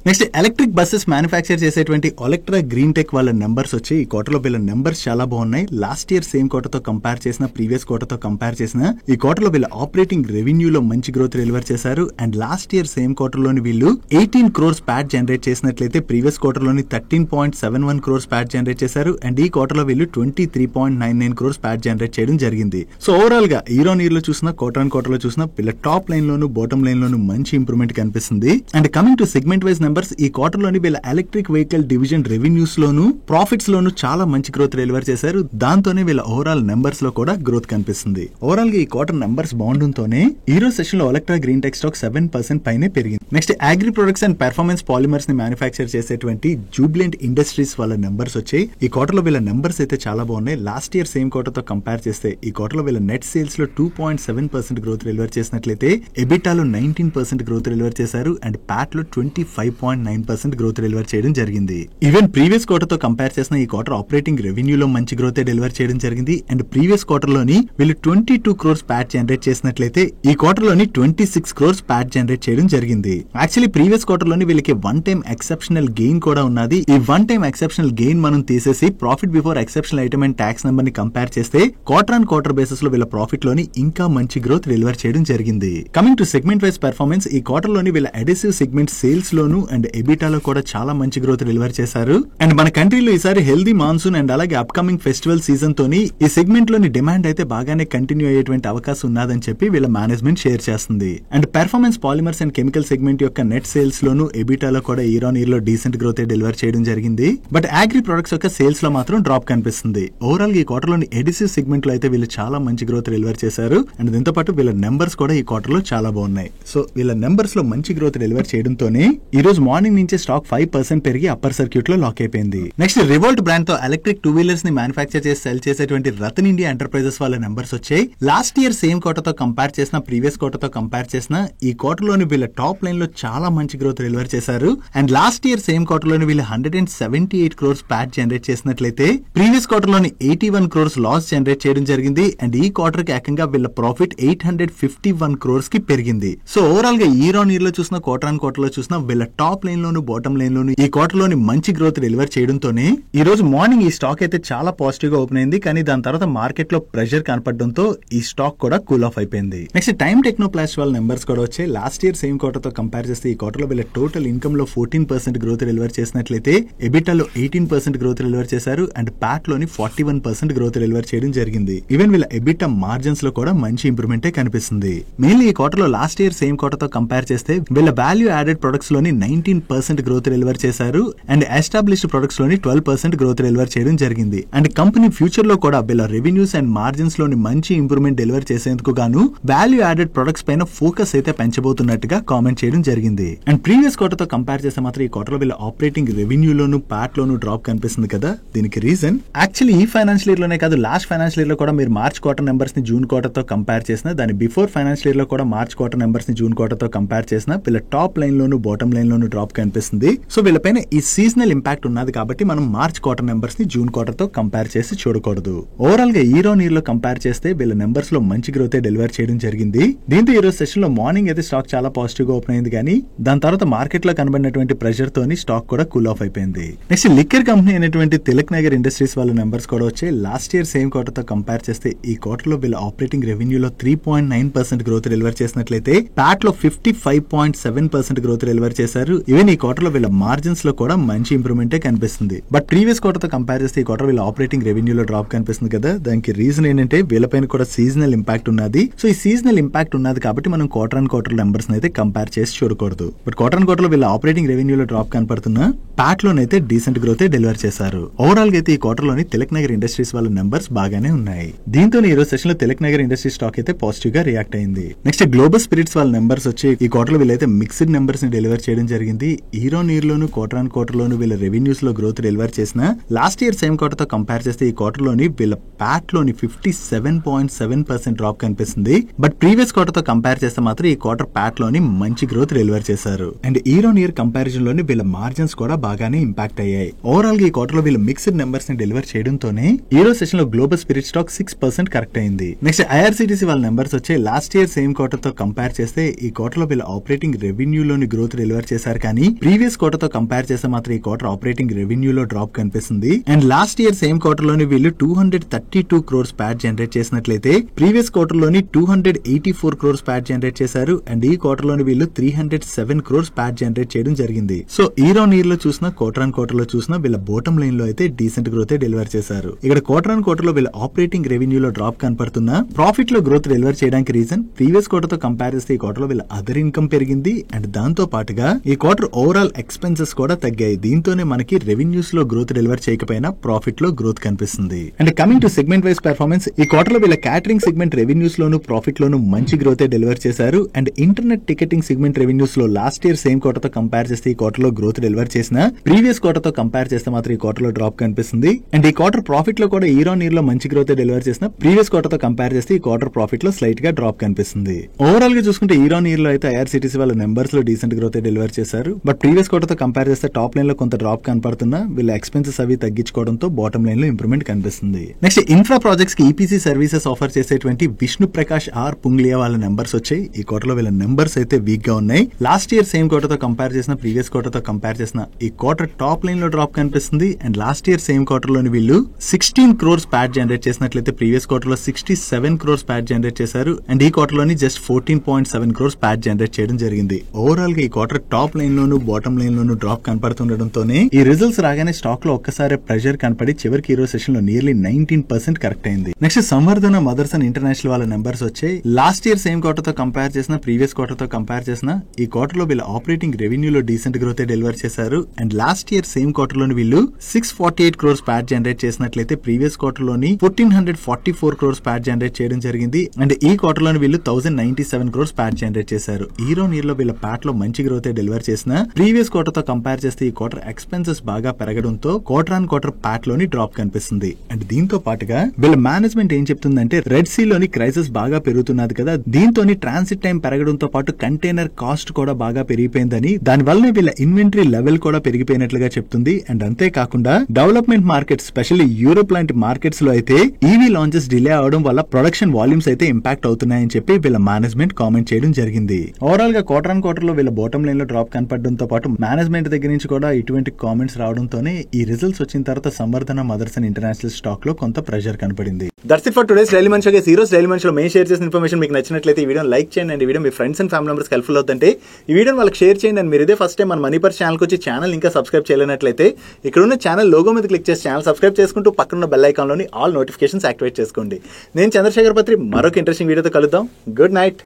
నెక్స్ట్ ఎలక్ట్రిక్ బస్సెస్ మ్యానుఫ్యాక్చర్ చేసేటువంటి ఒలెక్ట్రా గ్రీన్ టెక్ వాళ్ళ నెంబర్స్ వచ్చి ఈ క్వార్టర్లో వీళ్ళ నెంబర్స్ చాలా బాగున్నాయి. లాస్ట్ ఇయర్ సేమ్ క్వార్టర్తో కంపేర్ చేసిన, ప్రీవియస్ క్వార్టర్తో కంపేర్ చేసిన ఈ క్వార్టర్లో వీళ్ళ ఆపరేటింగ్ రెవెన్యూలో మంచి గ్రోత్ డెలివర్ చేశారు. అండ్ లాస్ట్ ఇయర్ సేమ్ క్వార్టర్లోని వీళ్ళు 18 crores ప్యాట్ జనరేట్ చేసినట్లయితే ప్రీవియస్ క్వార్టర్లోని 13.71 crores ప్యాట్ జనరేట్ చేశారు. అండ్ ఈ క్వార్టర్లో వీళ్ళు 23.99 crores ప్యాట్ జనరేట్ చేయడం జరిగింది. సో ఓవరాల్ గా ఇయర్ ఆన్ ఇయర్ లో చూసినా, క్వార్టర్ ఆన్ క్వార్టర్ లో చూసినా వీళ్ళ టాప్ లైన్ లోను, బాటమ్ లైన్ లోను మంచి ఇంప్రూవ్మెంట్ కనిపిస్తుంది. And coming to segment wise numbers, ఈ క్వార్టర్ లోని వీళ్ళ ఎలక్ట్రిక్ వెహికల్ డివిజన్ రెవెన్యూస్ లోను, ప్రాఫిట్స్ లోను చాలా మంచి గ్రోత్ డెలివర్ చేశారు. దాంతోనే వీళ్ళ ఓవరాల్ నెంబర్స్ లో కూడా గ్రోత్ కనిపిస్తుంది. ఓవరాల్ గా ఈ క్వార్టర్ నెంబర్స్ బాగుండటంతోనే ఈ రోజు సెషన్ లో ఒలెక్ట్రా గ్రీన్ టెక్ స్టాక్ 7% పైనే పెరిగింది. Next agri products and performance polymers ని మ్యానుఫ్యాక్చర్ చేసేటువంటి జూబ్లెంట్ ఇండస్ట్రీస్ వాళ్ళ నెంబర్స్ వచ్చాయి. ఈ క్వార్టర్ లో వీళ్ళ నెంబర్స్ అయితే చాలా బాగున్నాయి. లాస్ట్ ఇయర్ సేమ్ క్వార్టర్ తో కంపేర్ చేస్తే ఈ క్వార్టర్ లో వీళ్ళ నెట్ సేల్స్ లో 2.7% గ్రోత్ డెలివర్ చేసినట్లయితే ఎబిటాలో 19% గ్రోత్ డెలివర్ చేశారు. అండ్ ప్యాట్ లో 25.9% గ్రోత్ డెలివర్ చేయడం జరిగింది. ఈవెన్ ప్రీవియస్ క్వార్టర్ తో కంపేర్ చేసిన ఈ క్వార్టర్ ఆపరేటింగ్ రెవెన్యూలో మంచి గ్రోత్ డెలివర్ చేయడం జరిగింది. అండ్ ప్రీవియస్ క్వార్టర్ లోని వీళ్ళు 22 crores ప్యాట్ జనరేట్ చేసినట్లయితే ఈ క్వార్టర్ లోని 26 crores ప్యాట్ జనరేట్ చేయడం జరిగింది. యాక్చువల్లీ ప్రీవియస్ క్వార్టర్ లోని వీళ్ళకి వన్ టైం ఎక్సెప్షనల్ గెయిన్ కూడా ఉన్నది. ఈ వన్ టైం ఎక్సెప్షనల్ గెయిన్ మనం తీసేసి profit before exceptional item and tax number ని కంపేర్ చేస్తే క్వార్టర్ ఆన్ క్వార్టర్ బేసిస్ లో వీళ్ళ ప్రాఫిట్ లోని ఇంకా మంచి గ్రోత్ డెలివర్ చేయడం జరిగింది. Coming to segment wise performance, ఈ క్వార్టర్ లోని వీళ్ళ అడిసివ్ సెగ్మెంట్ సేల్స్ లోను అండ్ ఎబిటాలో కూడా చాలా మంచి గ్రోత్ డెలివర్ చేశారు. అండ్ మన కంట్రీలో ఈసారి హెల్దీ మాన్సూన్ అండ్ అలాగే అప్కమింగ్ ఫెస్టివల్ సీజన్ తోని ఈ సెగ్మెంట్ లోని డిమాండ్ అయితే బాగానే కంటిన్యూ అయ్యేటువంటి అవకాశం ఉన్నదని చెప్పి వీళ్ళ మేనేజ్మెంట్ షేర్ చేస్తుంది. And performance polymers and chemical segment యొక్క నెట్ సేల్స్ లోను ఎబిటాలో కూడా ఇయర్ ఆన్ ఇయర్ లో డీసెంట్ గ్రోత్ డెలివర్ చేయడం జరిగింది. బట్ అగ్రి ప్రొడక్ట్స్ యొక్క సేల్స్ లో మాత్రం డ్రాప్ కనిపిస్తుంది. ఓవరాల్ ఈ క్వార్టర్ లోని ఎడిసివ్ సెగ్మెంట్ లో అయితే వీళ్ళు చాలా మంచి గ్రోత్ డెలివర్ చేశారు. అండ్ దీంతో పాటు వీళ్ళ నెంబర్స్ కూడా ఈ క్వార్టర్ లో చాలా బాగున్నాయి. సో వీళ్ళ నెంబర్స్ లో మంచి గ్రోత్ డెలివర్ చేయడంతోనే ఈ రోజు మార్నింగ్ నుంచి స్టాక్ 5% పెరిగి అప్పర్ సర్క్యూట్ లో లాక్ అయిపోయింది. నెక్స్ట్ రివోల్ట్ బ్రాండ్ తో ఎలక్ట్రిక్ 2 వీలర్స్ ని మ్యానుఫ్యాక్చర్ చేసి సెల్ చేసేటువంటి రతన్ ఇండియా ఎంటర్ప్రైజెస్ వాళ్ళ నెంబర్స్ వచ్చాయి. లాస్ట్ ఇయర్ సేమ్ క్వార్టర్ తో కంపేర్ చేసిన, ప్రీవియస్ క్వార్టర్ తో కంపేర్ చేసిన ఈ క్వార్టర్ లోని వీళ్ళ టాప్ లైన్ లో చాలా మంచి గ్రోత్ డెలివర్ చేశారు. And last year same quarter లోని వీళ్ళు 178 crores ప్యాట్ జనరేట్ చేసినట్లయితే ప్రీవియస్ క్వార్టర్ లోని 81 crores లాస్ జనరేట్ చేయడం జరిగింది. అండ్ ఈ క్వార్టర్ కి ఏకంగా వీళ్ళ ప్రాఫిట్ 851 crores కి పెరిగింది. సో ఓవరాల్ గా ఇయర్ ఆన్ ఇయర్ లో చూసిన, క్వార్టర్ ఆన్ క్వార్టర్ లో చూసిన వీళ్ళ టాప్ లైన్ లోను, బాటమ్ లైన్ లోను ఈ క్వార్టర్ లోని మంచి గ్రోత్ డెలివర్ చేయడంతోనే ఈ రోజు మార్నింగ్ ఈ స్టాక్ అయితే చాలా పాజిటివ్ గా ఓపెన్ అయింది. కానీ దాని తర్వాత మార్కెట్ లో ప్రెషర్ కనపడడంతో ఈ స్టాక్ కూడా కూల్ ఆఫ్ అయిపోయింది. నెక్స్ట్ టైమ్ టెక్నోప్లాస్ట్ వాళ్ళ నెంబర్స్ కూడా వచ్చాయి. లాస్ట్ ఇయర్ సేమ్ క్వార్టర్ తో కంపేర్ చేస్తే ఈ క్వార్టర్ లో వీళ్ళ టోటల్ ఇన్కమ్ లో 14% గ్రోత్ డెలివర్ చేసినట్లయితే ఎబిటాలో 18% గ్రోత్ డెలివర్ చేశారు. అండ్ ప్యాట్ లోని 41% గ్రోత్ డెలివర్ చేయడం జరిగింది. ఈవెన్ వీళ్ళ ఎబిటా మార్జిన్స్ లో కూడా మంచి ఇంప్రూవ్మెంట్ కనిపిస్తుంది. మెయిన్లీ ఈ క్వార్టర్ లో లాస్ట్ ఇయర్ సేమ్ క్వార్టర్ తో కంపేర్ చేస్తే వీళ్ళ వాల్యూ యాడెడ్ ప్రొడక్ట్స్ లోని 19% గ్రోత్ డెలివర్ చేశారు. అండ్ ఎస్టాబ్లిష్డ్ ప్రొడక్ట్స్ లోని 12% గ్రోత్ డెలివర్ చేయడం జరిగింది. అండ్ కంపెనీ ఫ్యూచర్ లో కూడా వీళ్ళ రెవెన్యూస్ అండ్ మార్జిన్స్ లోని మంచి ఇంప్రూవ్మెంట్ డెలివర్ చేసేందుకు గాను వాల్యూ యాడెడ్ ప్రొడక్ట్స్ పైన ఫోకస్ అయితే పెంచబోతున్నట్టుగా కామెంట్ చేయడం జరిగింది. అండ్ ప్రీవియస్ క్వార్టర్ తో కంపేర్ చేస్తే మాత్రం ఈ క్వార్టర్ లో వీళ్ళ ఆపరేటింగ్ రెవెన్యూ లోను, ప్యాట్ లోను డ్రాప్ కనిపిస్తుంది కదా. దీనికి రీజన్ యాక్చువల్లీ ఈ ఫైనాన్షియల్ ఇయర్ లోనే కాదు, లాస్ట్ ఫైనాన్షియల్ ఇయర్ లో కూడా మీరు మార్చ్ క్వార్టర్ నెంబర్స్ ని జూన్ క్వార్టర్ తో కంపేర్ చేసిన, దాని బిఫోర్ ఫైనాన్షియల్ ఇయర్ లో కూడా మార్చ్ క్వార్టర్ నెంబర్స్ ని జూన్ క్వార్టర్ తో కంపేర్ చేసిన వీళ్ళ టాప్ లైన్ లోను, బాటమ్ లైన్ లోను డ్రాప్ కనిపిస్తుంది. సో వీళ్ళపైన ఈ సీజనల్ ఇంపాక్ట్ ఉన్నది కాబట్టి మనం మార్చ్ క్వార్టర్ నెంబర్స్ ని జూన్ క్వార్టర్ తో కంపేర్ చేసి చూడకూడదు. ఓవరాల్ గా ఇయర్ ఆన్ ఇయర్ లో కంపేర్ చేస్తే వీళ్ళ నెంబర్స్ లో మంచి గ్రోత్ డెలివర్ చేయడం జరిగింది. దీంతో ఈ రోజు సెషన్ లో మార్నింగ్ అయితే స్టాక్ చాలా పాజిటివ్ గా ఓపెన్ అయింది. కానీ దాని తర్వాత మార్కెట్ లో కనబడినటువంటి ప్రెషర్ తోని స్టాక్ కూడా కూల్ ఆఫ్ అయిపోయింది. నెక్స్ట్ లిక్కర్ కంపెనీ అయినటువంటి తిలక్ నగర్ ఇండస్ట్రీస్ వాళ్ళ నెంబర్స్ కూడా వచ్చాయి. లాస్ట్ ఇయర్ సేమ్ క్వార్టర్ తో కంపేర్ చేస్తే ఈ క్వార్టర్ లో వీళ్ళ ఆపరేటింగ్ రెవెన్యూలో 3.9% గ్రోత్ డెలివర్ చేసినట్లయితే ప్యాట్ లో 55.7% గ్రోత్ డెలివర్ చేశారు. ఈవెన్ ఈ క్వార్టర్ లో వీళ్ళ మార్జిన్స్ లో కూడా మంచి ఇంప్రూవ్మెంట్ కనిపిస్తుంది. బట్ ప్రీవియస్ క్వార్టర్ తో కంపేర్ చేస్తే ఈ క్వార్టర్ వీళ్ళ ఆపరేటింగ్ రెవెన్యూలో డ్రాప్ కనిపిస్తుంది కదా. దానికి రీజన్ ఏంటంటే వీళ్ళపైన కూడా సీజనల్ ఇంపాక్ట్ ఉన్నది. సో ఈ సీజనల్ ఇంపాక్ట్ ఉన్నది కాబట్టి మనం క్వార్టర్ అండ్ క్వార్టర్ నెంబర్స్ అయితే కంపేర్ చేసి చూడకూడదు. బట్ క్వార్టర్ అండ్ క్వార్టర్ లో వీళ్ళ ఆపరేటింగ్ రెవెన్యూలో డ్రాప్ కనపడుతున్నా ప్యాట్ లోనైతే డీసెంట్ గ్రోత్ డెలివర్ చేశారు. ఓవరాల్ గా అయితే ఈ క్వార్టర్ లోని తిలక్ నగర్ ఇండస్ట్రీస్ వాళ్ళ నెంబర్స్ బాగానే ఉన్నాయి. దీంతో ఈ రోజు సెషన్ లో తిలక్ నగర్ ఇండస్ట్రీ స్టాక్ అయితే పాజిటివ్ గా రియాక్ట్ అయింది. నెక్స్ట్ గ్లోబల్ స్పిరిట్స్ వాళ్ళ నెంబర్స్ వచ్చి ఈ క్వార్టర్ లో వీళ్ళైతే మిక్స్డ్ నెంబర్స్ ని డెలివర్ చేయడం జరిగింది. జరిగింది. ఇయర్ లోను క్వార్టర్ ఆన్ క్వార్టర్ లోను వీళ్ళ రెవెన్యూస్ లో గ్రోత్ డెలివర్ చేసిన లాస్ట్ ఇయర్ సేమ్ క్వార్టర్ తో కంపేర్ చేస్తే ఈ క్వార్టర్ లోని వీళ్ళ ప్యాట్ లోని 57.7% డ్రాప్ కనిపిస్తుంది. బట్ ప్రీవియస్ క్వార్టర్ తో కంపేర్ చేస్తే మాత్రం ఈ క్వార్టర్ ప్యాట్ లోని మంచి గ్రోత్ డెలివర్ చేశారు. అండ్ ఇయర్ కంపారిజన్ లోని వీళ్ళ మార్జిన్స్ కూడా బాగానే ఇంపాక్ట్ అయ్యాయి. ఓవరాల్ గా ఈ క్వార్టర్ లో వీళ్ళ మిక్స్డ్ నెంబర్స్ ని డెలివర్ చేయడంతోనే ఈ రోజు సెషన్ లో గ్లోబల్ స్పిరిట్ స్టాక్ 6% కరెక్ట్ అయింది. నెక్స్ట్ ఐఆర్సిటిసి వాళ్ళ నెంబర్స్ వచ్చే లాస్ట్ ఇయర్ సేమ్ క్వార్టర్ తో కంపేర్ చేస్తే ఈ క్వార్టర్ లో వీళ్ళ ఆపరేటింగ్ రెవెన్యూ లోని గ్రోత్ డెలివర్ చేశారు. కానీ ప్రీవియస్ క్వార్టర్ తో కంపేర్ చేస్తే మాత్రం ఈ క్వార్టర్ ఆపరేటింగ్ రెవెన్యూ లో డ్రాప్ కనిపిస్తుంది. And last year same quarter లోని వీళ్ళు 232 crores ప్యాట్ జనరేట్ చేసినట్లయితే ప్రీవియస్ క్వార్టర్ లోని 284 crores ప్యాట్ జనరేట్ చేశారు. అండ్ ఈ క్వార్టర్ లోని వీళ్ళు 307 crores ప్యాట్ జనరేట్ చేయడం జరిగింది. సో ఇయర్ లో చూసినా క్వార్టర్ ఆన్ క్వార్టర్ లో చూసినా వీళ్ళ బోటం లైన్ లో అయితే డీసెంట్ గ్రోత్ డెలివర్ చేశారు. ఇక్కడ క్వార్టర్ ఆన్ క్వార్టర్ లో వీళ్ళ ఆపరేటింగ్ రెవెన్యూ లో డ్రాప్ కనపడుతున్నా ప్రాఫిట్ లో గ్రోత్ డెలివర్ చేయడానికి రీజన్ ప్రీవియస్ క్వార్టర్ తో కంపేర్ చేస్తే ఈ క్వార్టర్ లో వీళ్ళ అదర్ ఇన్కమ్ పెరిగింది. అండ్ దాంతో పాటుగా ఈ క్వార్టర్ ఓవరాల్ ఎక్స్పెన్సెస్ కూడా తగ్గాయి. దీంతోనే మనకి రెవెన్యూస్ లో గ్రోత్ డెలివర్ చేయకపోయినా ప్రాఫిట్ లో గ్రోత్ కనిపిస్తుంది. And coming to segment wise performance ఈ క్వార్టర్ లో వీళ్ళ క్యాటరింగ్ సెగ్మెంట్ రెవెన్యూస్ లోను ప్రాఫిట్ లోను మంచి గ్రోత్ డెలివర్ చేశారు. And internet ticketing segment revenues లో లాస్ట్ ఇయర్ సేమ్ క్వార్టర్ తో కంపేర్ చేస్తే ఈ క్వార్టర్ లో గ్రోత్ డెలివర్ చేసిన ప్రీవియస్ క్వార్టర్ తో కంపేర్ చేస్తే మాత్రం ఈ క్వార్టర్ లో డ్రాప్ కనిపిస్తుంది. అండ్ ఈ క్వార్టర్ ప్రాఫిట్ లో కూడా ఇయర్ లో మంచి గ్రోత్ డెలివర్ చేసిన ప్రీవియస్ క్వార్టర్ తో కంపేర్ చేస్తే ఈ క్వార్టర్ ప్రాఫిట్ లో స్లైట్ గా డ్రాప్ కనిపిస్తుంది. ఓవరాల్ గా చూసుకుంటే ఇయర్ లో అయితే ఐఆర్సిటిసి వాళ్ళ నెంబర్స్ లో డీసెంట్ గ్రోత్ డెలివర్ చేశారు. బట్ ప్రీవియస్ క్వార్టర్ తో కంపేర్ చేస్తే టాప్ లైన్ లో కొంత డ్రాప్ కనపడుతున్నా వీళ్ళ ఎక్స్పెన్సెస్ అవి తగ్గించుకోవడంతో బాటమ్ లైన్ లో ఇంప్రూవ్మెంట్ కనిపిస్తుంది. నెక్స్ట్ ఇన్ఫ్రా ప్రాజెక్ట్స్ కి ఈపీసీ సర్వీసెస్ ఆఫర్ చేసేటువంటి విష్ణు ప్రకాష్ ఆర్ పుంగ్లియా వాళ్ళ నెంబర్స్ వచ్చాయి. ఈ క్వార్టర్ లో వీళ్ళ నెంబర్స్ అయితే వీక్ గా ఉన్నాయి. లాస్ట్ ఇయర్ సేమ్ క్వార్టర్ తో కంపేర్ చేసిన ప్రీవియస్ క్వార్టర్ తో కంపేర్ చేసిన ఈ క్వార్టర్ టాప్ లైన్ లో డ్రాప్ కనిపిస్తుంది. And last year same quarter లోని వీళ్ళు 16 crores ప్యాట్ జనరేట్ చేసినట్లయితే ప్రీవియస్ క్వార్టర్ లో 67 crores ప్యాట్ జనరేట్ చేశారు. అండ్ ఈ క్వార్టర్ లోని జస్ట్ 14.7 crores ప్యాట్ జనరేట్ చేయడం జరిగింది. ఓవరాల్ గా ఈ క్వార్టర్ టాప్ లైన్ లోను బాటమ్ లైన్ లోను డ్రాప్ కనపడుతుండటంతోనే ఈ రిజల్ట్స్ రాగానే స్టాక్ లో ఒక్కసారి ప్రెషర్ కనపడి చివరికి ఈ రోజు సెషన్ లో నియర్లీ 19% కరెక్ట్ అయింది. Next Samvardhana mothers and International వాళ్ళ నెంబర్స్ వచ్చాయి. లాస్ట్ ఇయర్ సేమ్ క్వార్టర్ తో కంపేర్ చేసిన ప్రీవియస్ క్వార్టర్ తో కంపేర్ చేసిన ఈ క్వార్టర్ లో వీళ్ళ ఆపరేటింగ్ రెవెన్యూ లో డీసెంట్ గ్రోత్ డెలివర్ చేశారు. And last year same quarter లోని వీళ్ళు 648 crores ప్యాట్ జనరేట్ చేసినట్లయితే ప్రీవియస్ క్వార్టర్ లోని 1444 crores ప్యాట్ జనరేట్ చేయడం జరిగింది. అండ్ ఈ క్వార్టర్ లోని వీళ్ళు 1097 crores ప్యాట్ జనరేట్ చేశారు. ఇయర్ లో వీళ్ళ ప్యాట్ లో మంచి గ్రోత్ డెలివర్ చేసిన ప్రీవియస్ క్వార్టర్ తో కంపేర్ చేస్తే ఈ క్వార్టర్ ఎక్స్పెన్సెస్ బాగా పెరగడంతో క్వార్టర్ ఆన్ క్వార్టర్ ప్యాట్ లోని డ్రాప్ కనిపిస్తుంది. అండ్ దీంతో పాటుగా వీళ్ళ మేనేజ్మెంట్ ఏం చెప్తుందంటే రెడ్ సీ లోని క్రైసిస్ బాగా పెరుగుతున్నది కదా, దీంతో ట్రాన్సిట్ టైం పెరగడంతో పాటు కంటైనర్ కాస్ట్ కూడా బాగా పెరిగిపోయిందని, దాని వల్లనే వీళ్ళ ఇన్వెంటరీ లెవెల్ కూడా పెరిగిపోయినట్లుగా చెప్తుంది. అండ్ అంతేకాకుండా డెవలప్మెంట్ మార్కెట్స్ స్పెషల్లీ యూరోప్ లాంటి మార్కెట్స్ లో అయితే ఈవీ లాంచెస్ డిలే అవడం వల్ల ప్రొడక్షన్ వాల్యూమ్స్ అయితే ఇంపాక్ట్ అవుతున్నాయని చెప్పి వీళ్ళ మేనేజ్మెంట్ కామెంట్ చేయడం జరిగింది. ఓవరాల్ గా క్వార్టర్ ఆన్ క్వార్టర్ లో వీళ్ళ బాటమ్ లైన్ లో డ్రాప్ కనపడడంతో పాటు మేనేజ్మెంట్ దగ్గర నుంచి కూడా ఇటువంటి కామెంట్స్ రావడంతోనే ఈ రిజల్ట్స్ వచ్చిన తర్వాత Samvardhana mothers and international stock లో కొంత ప్రెషర్ కనపడింది. That's it for today's daily munch. ఈ రోజు డైలీ మంచ్ లో మేము షేర్ చేసిన ఇన్ఫర్మేషన్ మీకు నచ్చినట్లయితే ఈ వీడియో లైక్ చేయండి. అండ్ ఈ video me friends and family members helpful అవుతుంటే ఈ వీడియో వాళ్ళకి షేర్ చేయండి. అండ్ మీరు ఇదే ఫస్ట్ టైం మన మనీ పర్స్ ఛానల్ వచ్చి ఛానల్ ఇంకా సబ్స్క్రైబ్ చేయలేనట్లయితే ఇక్కడ ఉన్న ఛానల్ లోగో మీద క్లిక్ చేసి ఛానల్ సబ్స్క్రైబ్ చేసుకుంటూ పక్కన బెల్ ఐకాన్ లోని ఆల్ నోటిఫికేషన్స్ యాక్టివేట్ చేసుకోండి. నేను చంద్రశేఖర్ పత్రి మరొక ఇంట్రెస్టింగ్ వీడియోతో కలుద్దాం. Good night.